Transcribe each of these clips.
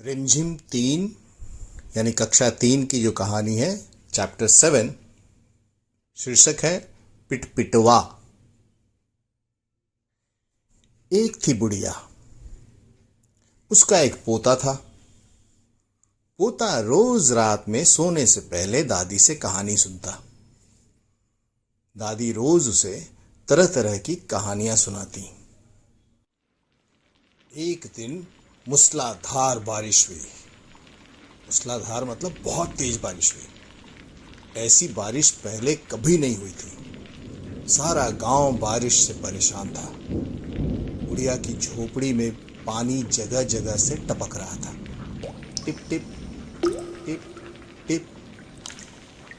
रिमझिम 3 यानी कक्षा 3 की जो कहानी है चैप्टर 7 शीर्षक है पिटपिटवा। एक थी बुढ़िया, उसका एक पोता था। पोता रोज रात में सोने से पहले दादी से कहानी सुनता। दादी रोज उसे तरह तरह की कहानियां सुनाती। एक दिन मूसलाधार बारिश हुई। मूसलाधार मतलब बहुत तेज बारिश हुई। ऐसी बारिश पहले कभी नहीं हुई थी। सारा गांव बारिश से परेशान था। बुढ़िया की झोपड़ी में पानी जगह जगह से टपक रहा था। Tip tip tip tip.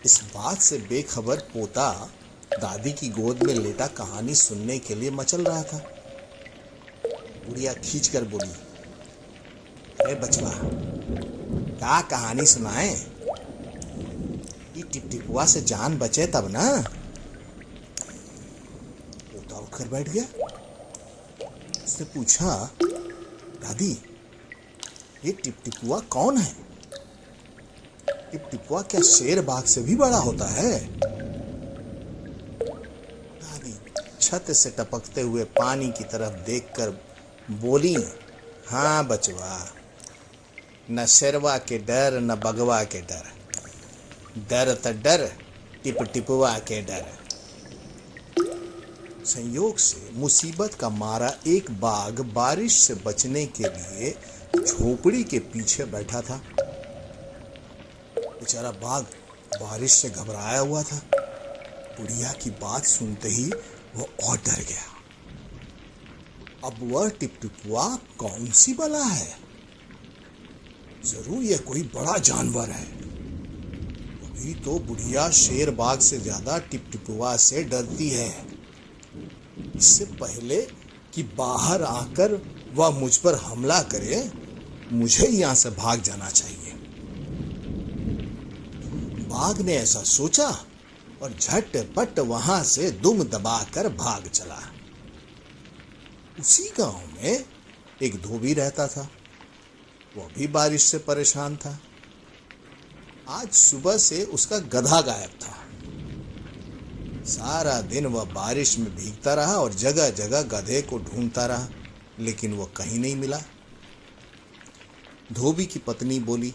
इस बात से बेखबर पोता दादी की गोद में लेटा कहानी सुनने के लिए मचल रहा था। बुढ़िया खींचकर बोली, अरे बचवा, क्या कहानी सुनाए? ये टिपटिपुआ से जान बचे तब ना। पोता उठकर बैठ गया। उसने पूछा, दादी, ये टिपटिपुआ कौन है? टिपटिपुआ क्या शेर बाघ से भी बड़ा होता है? दादी छत से टपकते हुए पानी की तरफ देखकर बोली, हाँ बचवा, न शेरवा के डर न बगवा के डर, डर त डर टिपटिपुआ के डर। संयोग से मुसीबत का मारा एक बाघ बारिश से बचने के लिए झोपड़ी के पीछे बैठा था। बेचारा बाघ बारिश से घबराया हुआ था। बुढ़िया की बात सुनते ही वो और डर गया। अब वह टिपटिपुआ कौन सी बला है? जरूर यह कोई बड़ा जानवर है। अभी तो बुढ़िया शेर बाघ से ज्यादा टिपटिपुआ से डरती है। इससे पहले कि बाहर आकर वह मुझ पर हमला करे, मुझे यहां से भाग जाना चाहिए। बाघ ने ऐसा सोचा और झटपट वहां से दुम दबाकर भाग चला। उसी गांव में एक धोबी रहता था। वह भी बारिश से परेशान था। आज सुबह से उसका गधा गायब था। सारा दिन वह बारिश में भीगता रहा और जगह जगह गधे को ढूंढता रहा, लेकिन वह कहीं नहीं मिला। धोबी की पत्नी बोली,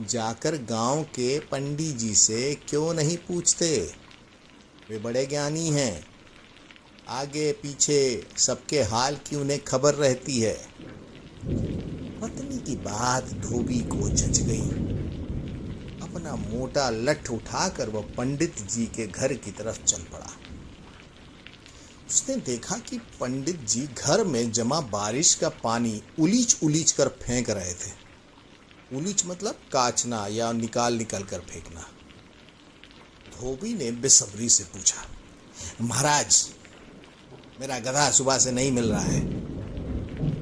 जाकर गांव के पंडित जी से क्यों नहीं पूछते? वे बड़े ज्ञानी हैं। आगे पीछे सबके हाल की उन्हें खबर रहती है। पत्नी की बात धोबी को जच गई। अपना मोटा लठ उठाकर वह पंडित जी के घर की तरफ चल पड़ा। उसने देखा कि पंडित जी घर में जमा बारिश का पानी उलीच उलीच कर फेंक रहे थे। उलीच मतलब काचना या निकाल कर फेंकना। धोबी ने बेसब्री से पूछा, महाराज, मेरा गधा सुबह से नहीं मिल रहा है।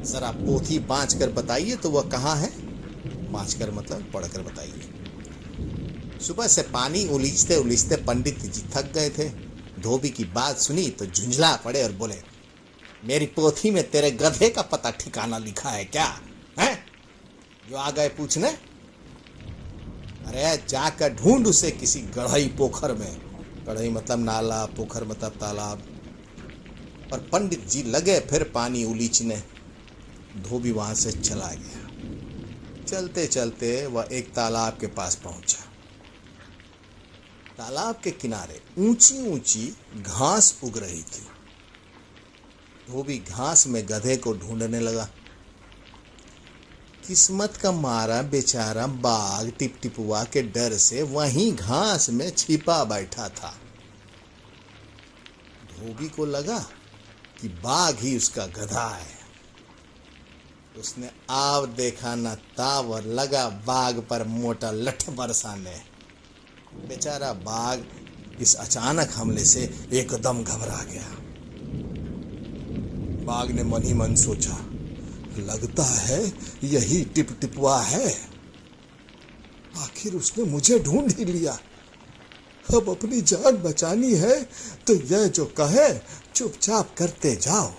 जरा पोथी बांच कर बताइए तो वह कहाँ है? बांच कर मतलब पढ़कर बताइए। सुबह से पानी उलीचते उलीचते पंडित जी थक गए थे। धोबी की बात सुनी तो झुंझला पड़े और बोले, मेरी पोथी में तेरे गधे का पता ठिकाना लिखा है क्या है? जो आ गए पूछने? अरे जाकर ढूंढ उसे किसी गढ़ई पोखर में। गढ़ई मतलब नाला, पोखर मतलब तालाब। और पंडित जी लगे फिर पानी उलीचने। धोबी वहां से चला गया। चलते चलते वह एक तालाब के पास पहुंचा। तालाब के किनारे ऊंची ऊंची घास उग रही थी। धोबी घास में गधे को ढूंढने लगा। किस्मत का मारा बेचारा बाघ टिपटिपुआ के डर से वहीं घास में छिपा बैठा था। धोबी को लगा कि बाघ ही उसका गधा है। उसने आव देखा न ताव और लगा बाघ पर मोटा लठ बरसाने। बेचारा बाघ इस अचानक हमले से एकदम घबरा गया। बाघ ने मन ही मन सोचा, लगता है यही टिपटिपुआ है। आखिर उसने मुझे ढूंढ ही लिया। अब अपनी जान बचानी है तो यह जो कहे चुपचाप करते जाओ।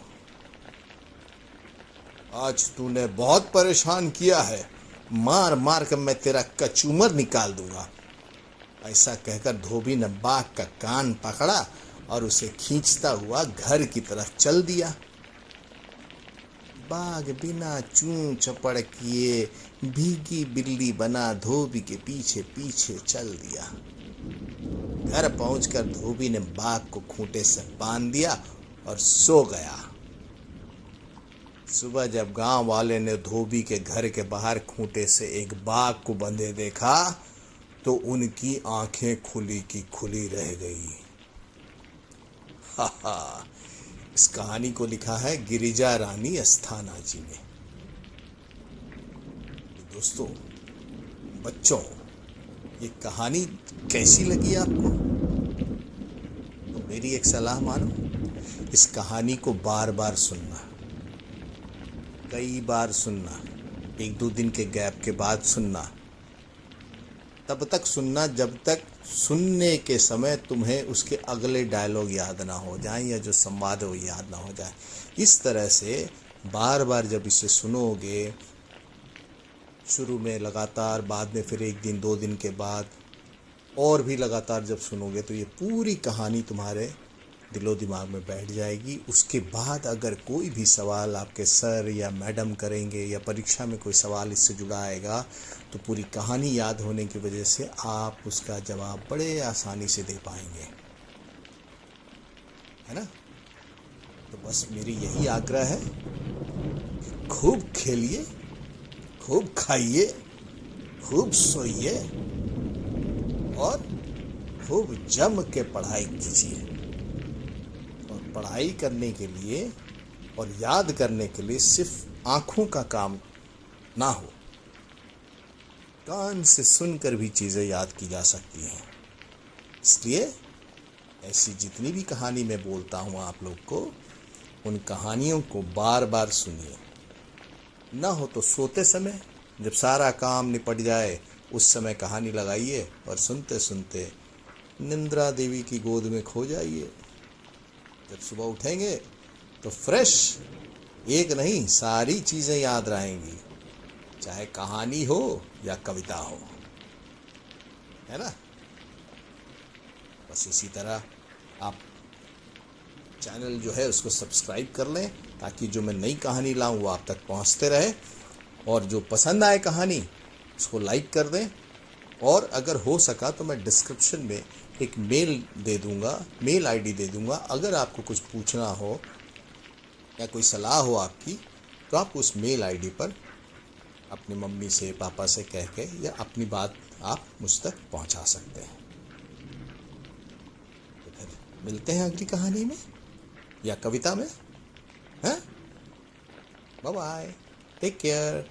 आज तूने बहुत परेशान किया है, मार मार कर मैं तेरा कचूमर निकाल दूंगा। ऐसा कहकर धोबी ने बाघ का कान पकड़ा और उसे खींचता हुआ घर की तरफ चल दिया। बाघ बिना चूं चपड़ किए भीगी बिल्ली बना धोबी के पीछे पीछे चल दिया। घर पहुंचकर धोबी ने बाघ को खूंटे से बांध दिया और सो गया। सुबह जब गांव वाले ने धोबी के घर के बाहर खूंटे से एक बाघ को बंधे देखा तो उनकी आंखें खुली की खुली रह गई। हा, इस कहानी को लिखा है गिरिजा रानी अस्थाना जी ने। दोस्तों, बच्चों, ये कहानी कैसी लगी आपको? तो मेरी एक सलाह मानो, इस कहानी को बार बार सुनना, कई बार सुनना, एक दो दिन के गैप के बाद सुनना। तब तक सुनना जब तक सुनने के समय तुम्हें उसके अगले डायलॉग याद ना हो जाए या जो संवाद है वो याद ना हो जाए। इस तरह से बार बार जब इसे सुनोगे, शुरू में लगातार, बाद में फिर एक दिन दो दिन के बाद और भी लगातार जब सुनोगे तो ये पूरी कहानी तुम्हारे दिलो दिमाग में बैठ जाएगी। उसके बाद अगर कोई भी सवाल आपके सर या मैडम करेंगे या परीक्षा में कोई सवाल इससे जुड़ा आएगा तो पूरी कहानी याद होने की वजह से आप उसका जवाब बड़े आसानी से दे पाएंगे, है ना? तो बस मेरी यही आग्रह है, खूब खेलिए, खूब खाइए, खूब सोइए और खूब जम के पढ़ाई कीजिए। और पढ़ाई करने के लिए और याद करने के लिए सिर्फ आंखों का काम ना हो, कान से सुनकर भी चीज़ें याद की जा सकती हैं। इसलिए ऐसी जितनी भी कहानी मैं बोलता हूँ आप लोग को, उन कहानियों को बार बार सुनिए। ना हो तो सोते समय जब सारा काम निपट जाए उस समय कहानी लगाइए और सुनते सुनते निंद्रा देवी की गोद में खो जाइए। जब सुबह उठेंगे तो फ्रेश, एक नहीं सारी चीज़ें याद रहेंगी, चाहे कहानी हो या कविता हो, है ना? बस इसी तरह आप चैनल जो है उसको सब्सक्राइब कर लें ताकि जो मैं नई कहानी लाऊं वो आप तक पहुंचते रहे। और जो पसंद आए कहानी उसको लाइक कर दें। और अगर हो सका तो मैं डिस्क्रिप्शन में एक मेल दे दूंगा, मेल आईडी दे दूंगा। अगर आपको कुछ पूछना हो या कोई सलाह हो आपकी तो आप उस मेल आईडी पर अपनी मम्मी से, पापा से कह के या अपनी बात आप मुझ तक पहुंचा सकते हैं। तो फिर मिलते हैं अगली कहानी में या कविता में, हैं? Bye bye, take care.